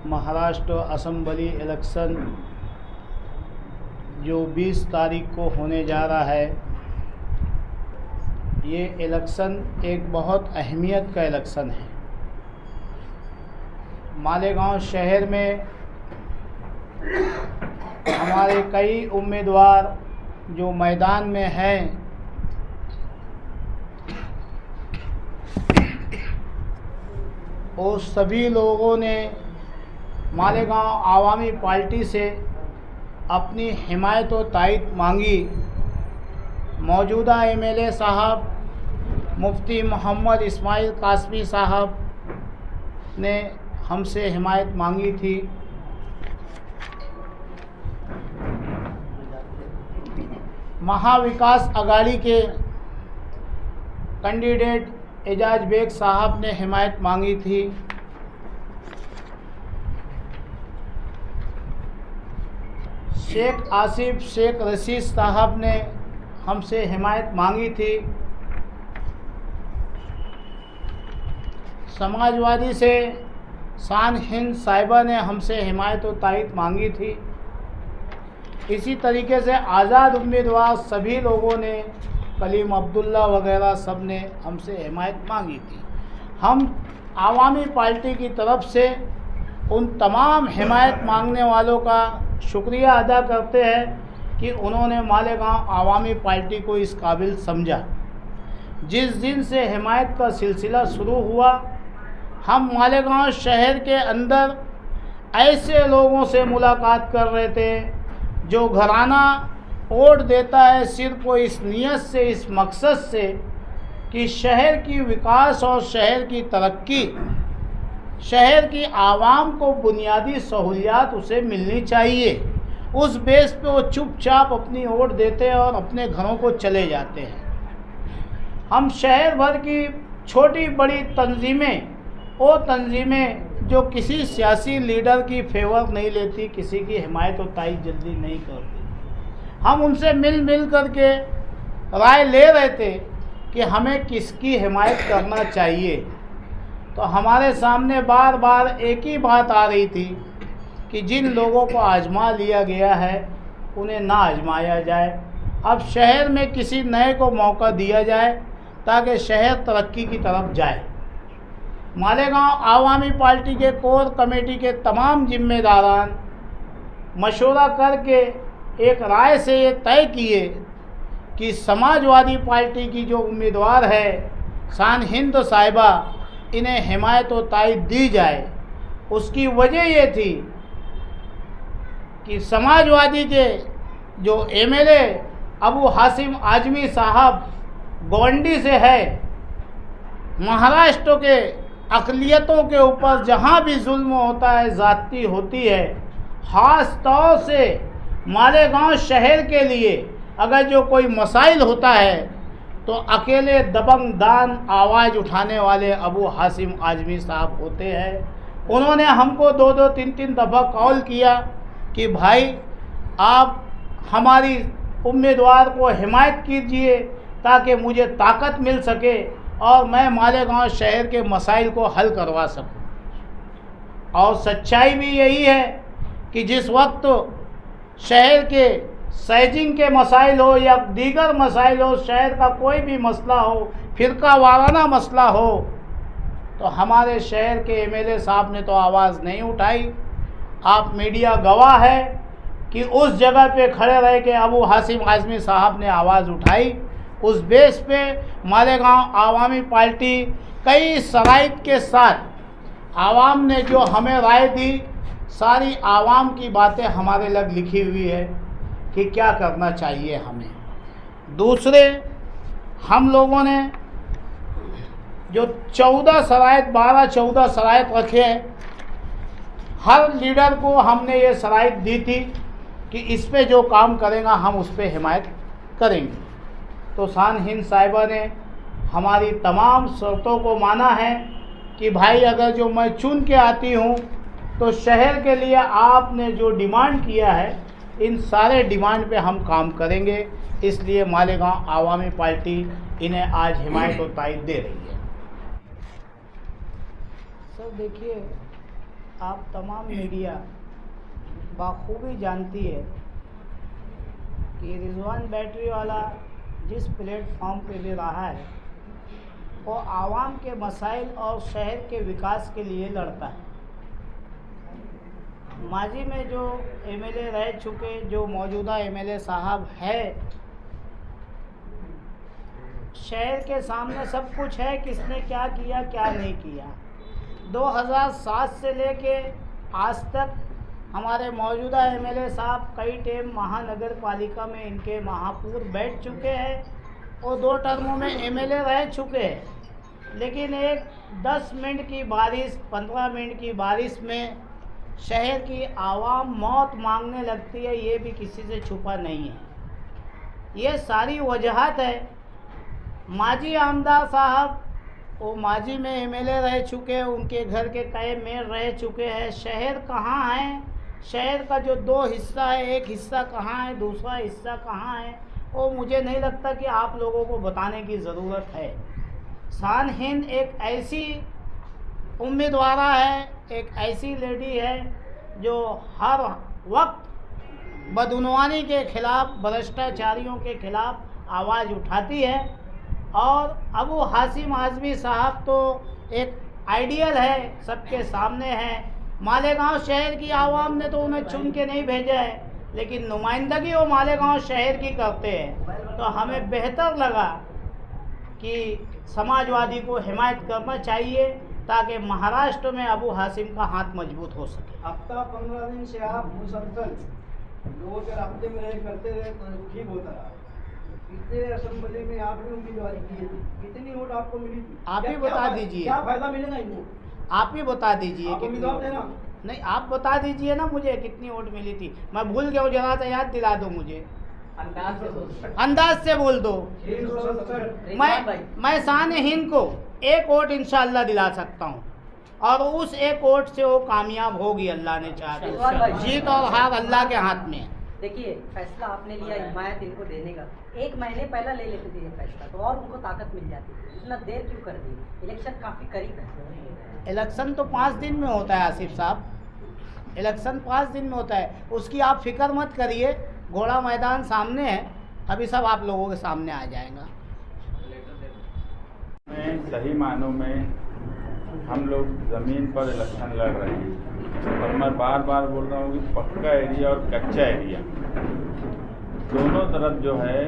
Maharashtra assembly election जो 20 तारीख को होने जा रहा है, ये इलेक्शन एक बहुत अहमियत का इलेक्शन है। मालेगांव शहर में हमारे कई उम्मीदवार जो मैदान में हैं, वो सभी लोगों ने मालेगांव आवामी पार्टी से अपनी हिमायत और तायद मांगी। मौजूदा एमएलए साहब मुफ्ती मोहम्मद इस्माइल कासमी साहब ने हमसे हिमायत मांगी थी। महाविकास अघाड़ी के कैंडिडेट एजाज बेग साहब ने हिमायत मांगी थी। शेख आसिफ शेख रशीद साहब ने हमसे हिमायत मांगी थी। समाजवादी से शान हिंद साहिबा ने हमसे हिमायत और तायद मांगी थी। इसी तरीके से आज़ाद उम्मीदवार सभी लोगों ने, कलीम अब्दुल्ला वगैरह सब ने हमसे हिमायत मांगी थी। हम आवामी पार्टी की तरफ से उन तमाम हिमायत मांगने वालों का शुक्रिया अदा करते हैं कि उन्होंने मालेगांव आवामी पार्टी को इस काबिल समझा। जिस दिन से हिमायत का सिलसिला शुरू हुआ, हम मालेगांव शहर के अंदर ऐसे लोगों से मुलाकात कर रहे थे जो घराना वोट देता है सिर्फ वो इस नीयत से, इस मकसद से कि शहर की विकास और शहर की तरक्की, शहर की आवाम को बुनियादी सहूलियात उसे मिलनी चाहिए। उस बेस पे वो चुपचाप अपनी वोट देते हैं और अपने घरों को चले जाते हैं। हम शहर भर की छोटी बड़ी तंजीमें, वो तंजीमें जो किसी सियासी लीडर की फेवर नहीं लेती, किसी की हिमायत और तायद जल्दी नहीं करती, हम उनसे मिल करके राय ले रहे थे कि हमें किसकी हिमायत करना चाहिए। तो हमारे सामने बार बार एक ही बात आ रही थी कि जिन लोगों को आजमा लिया गया है उन्हें ना आजमाया जाए। अब शहर में किसी नए को मौका दिया जाए ताकि शहर तरक्की की तरफ जाए। मालेगांव आवामी पार्टी के कोर कमेटी के तमाम जिम्मेदारान मशवरा करके एक राय से ये तय किए कि समाजवादी पार्टी की जो उम्मीदवार है शान हिंद साहिबा, इन्हें हिमायत और तायद दी जाए। उसकी वजह ये थी कि समाजवादी के जो एमएलए अबू हासिम आजमी साहब गोंडी से है, महाराष्ट्र के अक़लियतों के ऊपर जहाँ भी जुल्म होता है, ज़्यादती होती है, ख़ास तौर से मालेगांव शहर के लिए अगर जो कोई मसाइल होता है तो अकेले दबंग दान आवाज़ उठाने वाले अबू हासिम आजमी साहब होते हैं। उन्होंने हमको 2-2, 3-3 दफ़ा कॉल किया कि भाई आप हमारी उम्मीदवार को हिमायत कीजिए ताकि मुझे ताकत मिल सके और मैं मालेगांव शहर के मसाइल को हल करवा सकूं। और सच्चाई भी यही है कि जिस वक्त शहर के सैजिंग के मसाइल हो या दीगर मसाइल हो, शहर का कोई भी मसला हो, फ़िरका वाराना मसला हो, तो हमारे शहर के एमएलए साहब ने तो आवाज़ नहीं उठाई। आप मीडिया गवाह है कि उस जगह पे खड़े रह के अबू हासिम आजमी साहब ने आवाज़ उठाई। उस बेस पे मालेगांव आवामी पार्टी कई शराइत के साथ आवाम ने जो हमें राय दी, सारी आवाम की बातें हमारे लग लिखी हुई है कि क्या करना चाहिए हमें। दूसरे, हम लोगों ने जो 14 शराइत 12-14 शराइत रखे हैं, हर लीडर को हमने ये शराइत दी थी कि इस पे जो काम करेगा हम उस पे हिमायत करेंगे। तो शान हिंद साहिबा ने हमारी तमाम शर्तों को माना है कि भाई अगर जो मैं चुन के आती हूँ तो शहर के लिए आपने जो डिमांड किया है, इन सारे डिमांड पे हम काम करेंगे। इसलिए मालेगांव आवामी पार्टी इन्हें आज हिमायत और तायद दे रही है। सर देखिए, आप तमाम मीडिया बखूबी जानती है कि रिजवान बैटरी वाला जिस प्लेटफॉर्म पे भी रहा है वो आवाम के मसाइल और शहर के विकास के लिए लड़ता है। माजी में जो एमएलए रह चुके, जो मौजूदा एमएलए साहब है, शहर के सामने सब कुछ है, किसने क्या किया क्या नहीं किया। 2007 से लेके आज तक हमारे मौजूदा एमएलए साहब कई टाइम महानगर पालिका में इनके महापौर बैठ चुके हैं और 2 टर्मों में एमएलए रह चुके हैं, लेकिन एक 10 मिनट की बारिश, 15 मिनट की बारिश में शहर की आवाम मौत मांगने लगती है, ये भी किसी से छुपा नहीं है। ये सारी वजहात है। माजी आमदार साहब वो माजी में एमएलए रह चुके हैं, उनके घर के कई मेयर रह चुके हैं। शहर कहाँ है, शहर का जो 2 हिस्सा है, एक हिस्सा कहाँ है, दूसरा हिस्सा कहाँ है, वो मुझे नहीं लगता कि आप लोगों को बताने की ज़रूरत है। शान हिंद एक ऐसी उम्मीदवार है, एक ऐसी लेडी है जो हर वक्त बदउनवानी के खिलाफ, भ्रष्टाचारियों के खिलाफ आवाज़ उठाती है। और अबू हाशिम आज़मी साहब तो एक आइडियल है, सबके सामने है। मालेगांव शहर की आवाम ने तो उन्हें चुन के नहीं भेजा है, लेकिन नुमाइंदगी वो मालेगांव शहर की करते हैं। तो हमें बेहतर लगा कि समाजवादी को हिमायत करना चाहिए ताकि महाराष्ट्र में अबू हाशिम का हाथ मजबूत हो सके। हफ्ता 15 दिन से आप मुसलसल लोगों के रास्ते में रहे करते रहे तो ठीक होता रहा। पिछले असेंबली में आपने उम्मीदवारी की थी, कितनी वोट आपको मिली थी? आप ही बता दीजिए, क्या फायदा मिलेगा इनको? आप ही बता दीजिए। उम्मीदवार देना नहीं, आप बता दीजिए ना मुझे कितनी वोट मिली थी। मैं भूल गया हूँ, जरा सा याद दिला दो मुझे। अंदाज से बोल दो। 367। मैं शान हिंद को 1 वोट इंशाल्लाह दिला सकता हूँ और उस 1 वोट से वो कामयाब होगी, अल्लाह ने चाहा तो। जीत और हार अल्लाह के हाथ में है। देखिए, फैसला आपने लिया हिमायत इनको देने का, 1 महीने पहले ले लेते थे ये फैसला तो और उनको ताकत मिल जाती। इतना देर क्यों कर दी? इलेक्शन काफ़ी करीब है। इलेक्शन तो 5 दिन में होता है आसिफ साहब, इलेक्शन 5 दिन में होता है। उसकी आप फिक्र मत करिए, घोड़ा मैदान सामने है, अभी सब आप लोगों के सामने आ जाएगा। सही मानों में हम लोग ज़मीन पर इलेक्शन लड़ रहे हैं और मैं बार बार बोल रहा हूँ कि पक्का एरिया और कच्चा एरिया दोनों तरफ जो है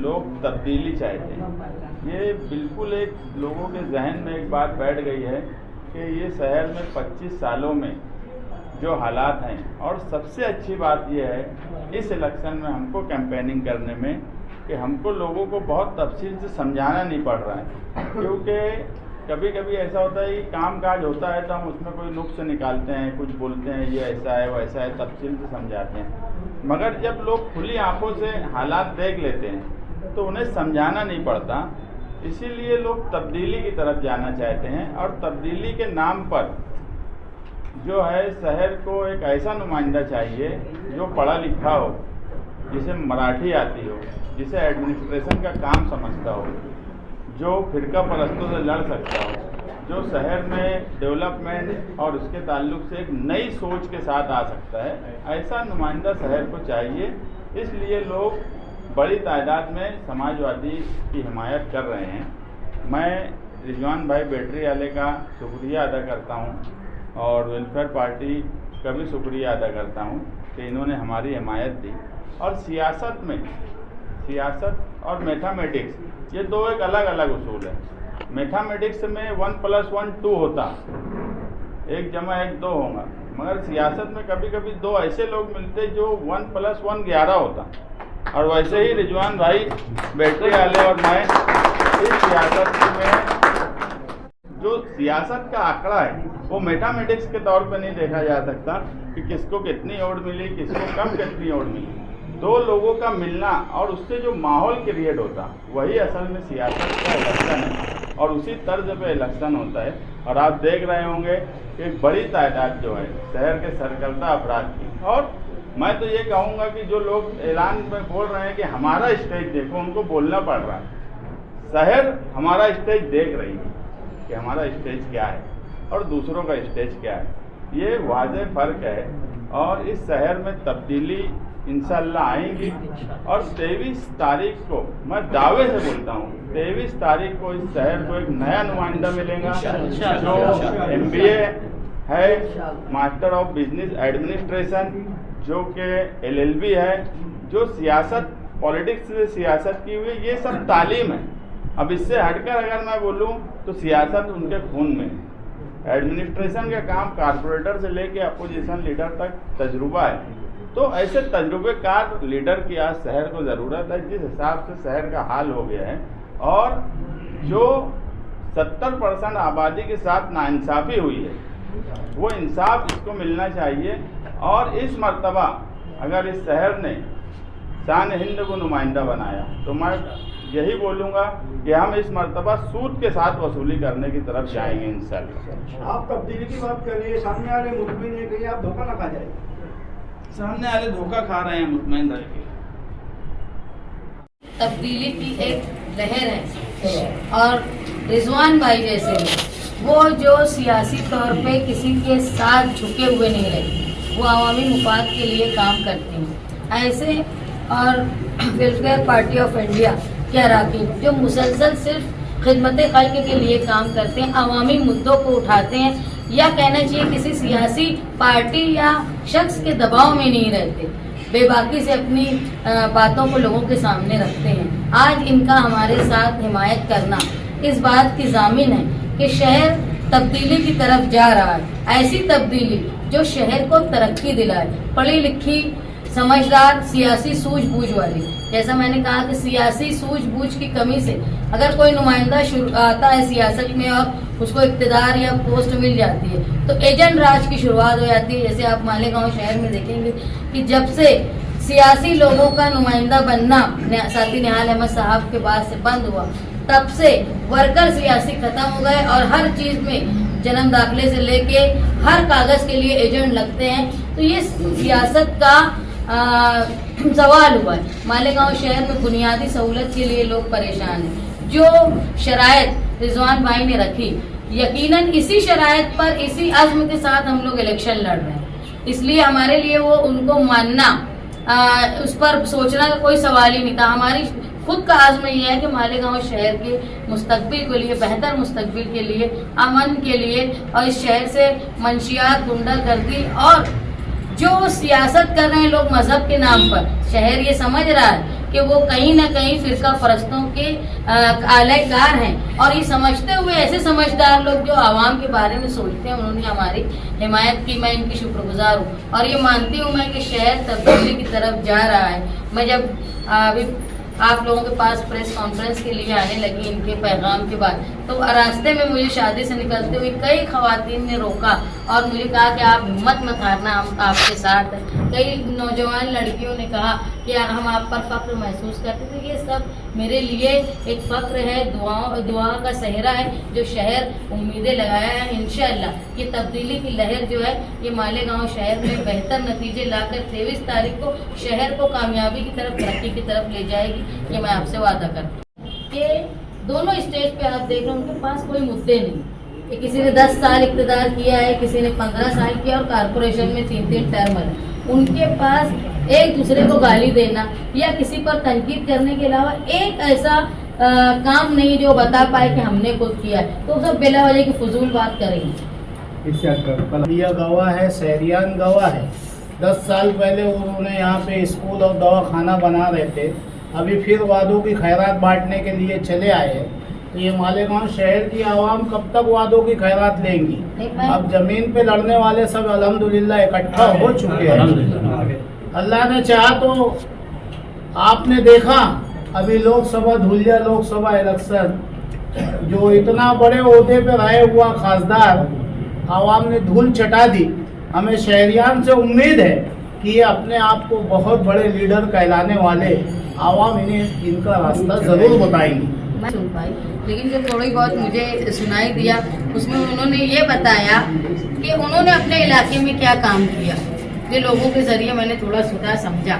लोग तब्दीली चाहते हैं। ये बिल्कुल एक लोगों के जहन में एक बात बैठ गई है कि ये शहर में 25 सालों में जो हालात हैं, और सबसे अच्छी बात यह है इस इलेक्शन में हमको कैंपेनिंग करने में कि हमको लोगों को बहुत तफसील से समझाना नहीं पड़ रहा है। क्योंकि कभी कभी ऐसा होता है कि काम काज होता है तो हम उसमें कोई नुक्स निकालते हैं, कुछ बोलते हैं ये ऐसा है वैसा है, तफसील से समझाते हैं। मगर जब लोग खुली आंखों से हालात देख लेते हैं तो उन्हें समझाना नहीं पड़ता। इसीलिए लोग तब्दीली की तरफ जाना चाहते हैं और तब्दीली के नाम पर जो है शहर को एक ऐसा नुमाइंदा चाहिए जो पढ़ा लिखा हो, जिसे मराठी आती हो, जिसे एडमिनिस्ट्रेशन का काम समझता हो, जो फिरका परस्तों से लड़ सकता हो, जो शहर में डेवलपमेंट और उसके ताल्लुक से एक नई सोच के साथ आ सकता है। ऐसा नुमाइंदा शहर को चाहिए। इसलिए लोग बड़ी तादाद में समाजवादी की हिमायत कर रहे हैं। मैं रिजवान भाई बैटरी वाले का शुक्रिया अदा करता हूँ और वेलफेयर पार्टी का भी शुक्रिया अदा करता हूँ कि इन्होंने हमारी हिमायत दी। और सियासत में, सियासत और मैथमेटिक्स ये 2 एक अलग अलग उसूल है। मैथमेटिक्स में 1 + 1 2 होता, 1 + 1 2 होगा, मगर सियासत में कभी कभी 2 ऐसे लोग मिलते जो 1 + 1 11 होता। और वैसे ही रिजवान भाई बैटरी वाले और मैं इस सियासत में जो सियासत का आंकड़ा है वो मैथमेटिक्स के तौर पे नहीं देखा जा सकता कि किसको कितनी वोट मिली, किसको कम कितनी वोट मिली। 2 लोगों का मिलना और उससे जो माहौल क्रिएट होता वही असल में सियासत का इलेक्शन है और उसी तर्ज पे इलेक्शन होता है। और आप देख रहे होंगे एक बड़ी तादाद जो है शहर के सरकर्ता अफराद की। और मैं तो ये कहूँगा कि जो लोग ऐलान में बोल रहे हैं कि हमारा स्टेज देखो, उनको बोलना पड़ रहा है शहर हमारा स्टेज देख रही है कि हमारा स्टेज क्या है और दूसरों का स्टेज क्या है। ये वाज़ेह फ़र्क है। और इस शहर में तब्दीली इंशाअल्लाह आएंगी। और 23 तारीख को मैं दावे से बोलता हूँ, 23 तारीख को इस शहर को एक नया नुमाइंदा मिलेगा जो MBA है, मास्टर ऑफ बिजनेस एडमिनिस्ट्रेशन, जो कि LLB है, जो सियासत पॉलिटिक्स से सियासत की हुई, ये सब तालीम है। अब इससे हटकर अगर मैं बोलूँ तो सियासत उनके खून में है। एडमिनिस्ट्रेशन का काम कारपोरेटर से लेके अपोजिशन लीडर तक तजुर्बा है। तो ऐसे तजुर्बेकार लीडर की आज शहर को ज़रूरत है, जिस हिसाब से शहर का हाल हो गया है। और जो 70% आबादी के साथ नाइंसाफ़ी हुई है, वो इंसाफ इसको मिलना चाहिए। और इस मर्तबा अगर इस शहर ने शान हिंद को नुमाइंदा बनाया तो मैं यही बोलूँगा कि हम इस मर्तबा सूद के साथ वसूली करने की तरफ जाएंगे इंशाअल्लाह। आप तब्दीली की बात कर रहे हैं, सामने वाले मुतमिन है कि आप धोखा ना खा जाए। सामने वाले धोखा खा रहे हैं मुतमईन रह के। तब्दीली की एक लहर है और रिजवान भाई जैसे वो जो सियासी तौर पे किसी के साथ झुके हुए नहीं रहते, वो अवामी मुफाद के लिए काम करते हैं। ऐसे और वेलफेयर पार्टी ऑफ इंडिया के अरकान जो मुसलसल सिर्फ खिदमत खल्क के लिए काम करते हैं, अवामी मुद्दों को उठाते हैं, या कहना चाहिए किसी सियासी पार्टी या शख्स के दबाव में नहीं रहते, बेबाकी से अपनी बातों को लोगों के सामने रखते हैं। आज इनका हमारे साथ हिमायत करना इस बात की ज़ामिन है कि शहर तब्दीली की तरफ जा रहा है। ऐसी तब्दीली जो शहर को तरक्की दिलाए, पढ़ी लिखी समझदार सियासी सूझबूझ वाली। जैसा मैंने कहा कि सियासी सूझबूझ की कमी से अगर कोई नुमाइंदा आता है सियासत में और उसको इक़्तिदार या पोस्ट मिल जाती है तो एजेंट राज की शुरुआत हो जाती है। जैसे आप मालेगांव शहर में देखेंगे कि जब से सियासी लोगों का नुमाइंदा बनना साथी निहाल अहमद साहब के बाद से बंद हुआ, तब से वर्कर सियासी खत्म हो गए और हर चीज़ में जन्म दाखिले से लेके हर कागज़ के लिए एजेंट लगते हैं। तो ये सियासत का सवाल हुआ है। मालेगांव शहर में बुनियादी सहूलत के लिए लोग परेशान हैं। जो शराइत रिजवान भाई ने रखी, यकीनन इसी शराइत पर इसी अज़्म के साथ हम लोग इलेक्शन लड़ रहे हैं, इसलिए हमारे लिए वो उनको मानना उस पर सोचना का कोई सवाल ही नहीं था। हमारी खुद का आज़्म यह है कि मालेगांव शहर के मुस्तकबिल के लिए, बेहतर मुस्तकबिल के लिए, अमन के लिए और इस शहर से मंशियात, गुंडागर्दी और जो सियासत कर रहे हैं लोग मजहब के नाम पर, शहर ये समझ रहा है कि वो कहीं ना कहीं फिरका परस्तों के आलयकार हैं। और ये समझते हुए ऐसे समझदार लोग जो आवाम के बारे में सोचते हैं, उन्होंने हमारी हिमायत की। मैं इनकी शुक्रगुजार हूँ और ये मानती हूँ मैं कि शहर तब्दीली की तरफ जा रहा है। मैं जब अभी आप लोगों के पास प्रेस कॉन्फ्रेंस के लिए आने लगी इनके पैगाम के बाद, तो रास्ते में मुझे शादी से निकलते हुए कई खवातीन ने रोका और मुझे कहा कि आप हिम्मत मत हारना, हम आपके साथ हैं। कई नौजवान लड़कियों ने कहा कि हम आप पर फ़ख्र महसूस करते थे। ये सब मेरे लिए एक फ़ख्र है, दुआ का सहरा है जो शहर उम्मीदें लगाया है। इंशाअल्लाह ये तब्दीली की लहर जो है ये मालेगांव शहर में बेहतर नतीजे लाकर 23 तारीख को शहर को कामयाबी की तरफ, तरक्की की तरफ ले जाएगी। ये मैं आपसे वादा करती हूँ कि दोनों स्टेज पे आप देख रहे हैं उनके पास कोई मुद्दे नहीं। कि किसी ने 10 साल इक़्तिदार किया है, किसी ने 15 साल किया और कारपोरेशन में 3-3 टर्म है। उनके पास एक दूसरे को गाली देना या किसी पर तनकीद करने के अलावा एक ऐसा काम नहीं जो बता पाए कि हमने खुद किया है। तो सब बिला वजह की फजूल बात करेंगे। लिया गवाह है, शहरियान गवाह है। 10 साल पहले उन्होंने यहाँ पे स्कूल और दवाखाना बना रहे थे, अभी फिर वादों की खैरात बांटने के लिए चले आए हैं। तो ये मालेगांव शहर की आवाम कब तक वादों की खैरात लेंगी? अब जमीन पे लड़ने वाले सब अल्हम्दुलिल्लाह इकट्ठा हो चुके हैं। अल्लाह ने चाहा तो आपने देखा अभी लोकसभा, धुलिया लोकसभा इलेक्शन, जो इतना बड़े ओहदे पे रहे हुआ खासदार आवाम ने धूल चटा दी। हमें शहरियान से उम्मीद है कि ये अपने आप को बहुत बड़े लीडर कहलाने वाले आवाम इन्हें इनका रास्ता ज़रूर बताएंगी। मैं सुन पाई, लेकिन जो थोड़ी बहुत मुझे सुनाई दिया उसमें उन्होंने ये बताया कि उन्होंने अपने इलाके में क्या काम किया। ये लोगों के ज़रिए मैंने थोड़ा सुना समझा।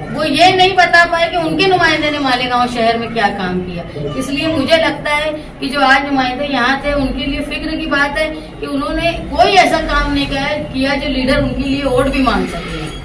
वो ये नहीं बता पाए कि उनके नुमाइंदे ने मालेगांव शहर में क्या काम किया। इसलिए मुझे लगता है कि जो आज नुमाइंदे यहाँ थे उनके लिए फिक्र की बात है कि उन्होंने कोई ऐसा काम नहीं किया जो लीडर उनके लिए वोट भी मांग सकते हैं।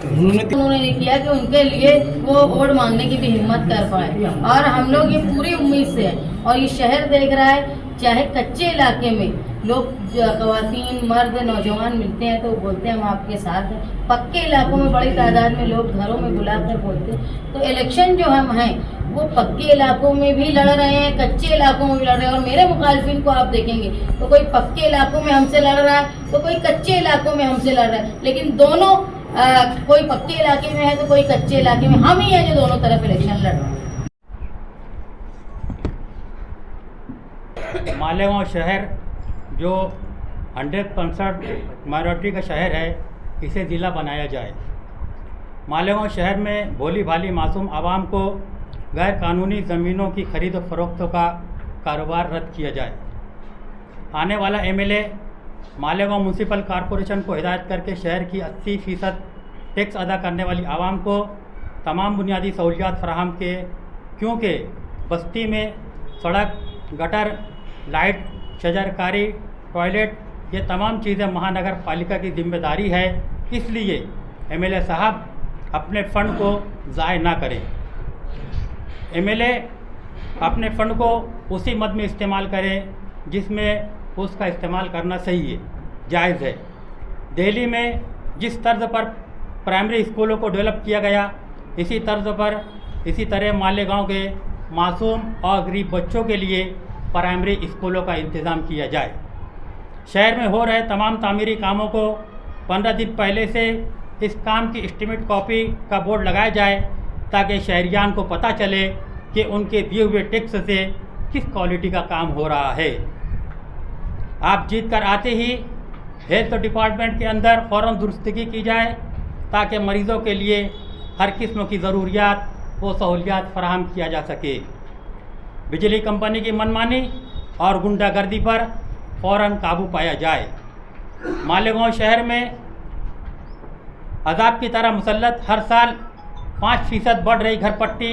उन्होंने नहीं किया कि उनके लिए वो वोट मांगने की भी हिम्मत कर पाए। और हम लोग ये पूरी उम्मीद से हैं और ये शहर देख रहा है, चाहे कच्चे इलाके में लोग ख़वातीन मर्द नौजवान मिलते हैं तो बोलते हैं हम आपके साथ हैं, पक्के इलाकों में बड़ी तादाद में लोग घरों में बुलाकर बोलते हैं। तो इलेक्शन जो हम हैं वो पक्के इलाकों में भी लड़ रहे हैं, कच्चे इलाकों में भी लड़ रहे हैं। और मेरे मुखालफिन को आप देखेंगे तो कोई पक्के इलाकों में हमसे लड़ रहा है तो कोई कच्चे इलाकों में हमसे लड़ रहा है, लेकिन दोनों कोई पक्के इलाके में है तो कोई कच्चे इलाके में, हम ही हैं जो दोनों तरफ इलेक्शन लड़ रहे हैं। मालेगांव शहर जो 100% माइनॉरिटी का शहर है, इसे ज़िला बनाया जाए। मालेगांव शहर में भोली भाली मासूम आवाम को गैर कानूनी ज़मीनों की खरीद और फरोख्त का कारोबार रद्द किया जाए। आने वाला एमएलए मालेगांव म्यूनसिपल कॉरपोरेशन को हिदायत करके शहर की 80% टैक्स अदा करने वाली आवाम को तमाम बुनियादी सहूलियात फराहम के, क्योंकि बस्ती में सड़क, गटर, लाइट, शजरकारी, टॉयलेट, ये तमाम चीज़ें महानगर पालिका की जिम्मेदारी है। इसलिए एमएलए साहब अपने फ़ंड को ज़ाय ना करें। एमएलए अपने फ़ंड को उसी मद में इस्तेमाल करें जिसमें उसका इस्तेमाल करना सही है, जायज़ है। दिल्ली में जिस तर्ज पर प्राइमरी स्कूलों को डेवलप किया गया, इसी तरह मालेगांव के मासूम और गरीब बच्चों के लिए प्राइमरी स्कूलों का इंतज़ाम किया जाए। शहर में हो रहे तमाम तामीरी कामों को 15 दिन पहले से इस काम की एस्टीमेट कॉपी का बोर्ड लगाया जाए ताकि शहरियान को पता चले कि उनके दिए हुए टैक्स से किस क्वालिटी का काम हो रहा है। आप जीत कर आते ही हेल्थ डिपार्टमेंट के अंदर फ़ौरन दुरुस्तगी की जाए ताकि मरीज़ों के लिए हर किस्म की ज़रूरियात व सहूलियात फराहम किया जा सके। बिजली कंपनी की मनमानी और गुंडागर्दी पर फ़ौरन काबू पाया जाए। मालेगांव शहर में अजाब की तरह मुसल्लत हर साल 5% बढ़ रही घर पट्टी,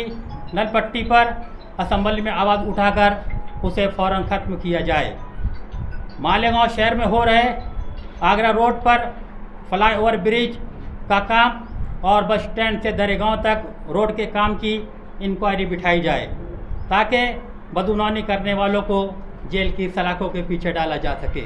नल पट्टी पर असम्बली में आवाज़ उठाकर उसे फ़ौरन ख़त्म किया जाए। मालेगांव शहर में हो रहे आगरा रोड पर फ्लाईओवर ब्रिज का काम और बस स्टैंड से दरेगांव तक रोड के काम की इंक्वायरी बिठाई जाए ताकि बदगुमानी करने वालों को जेल की सलाखों के पीछे डाला जा सके।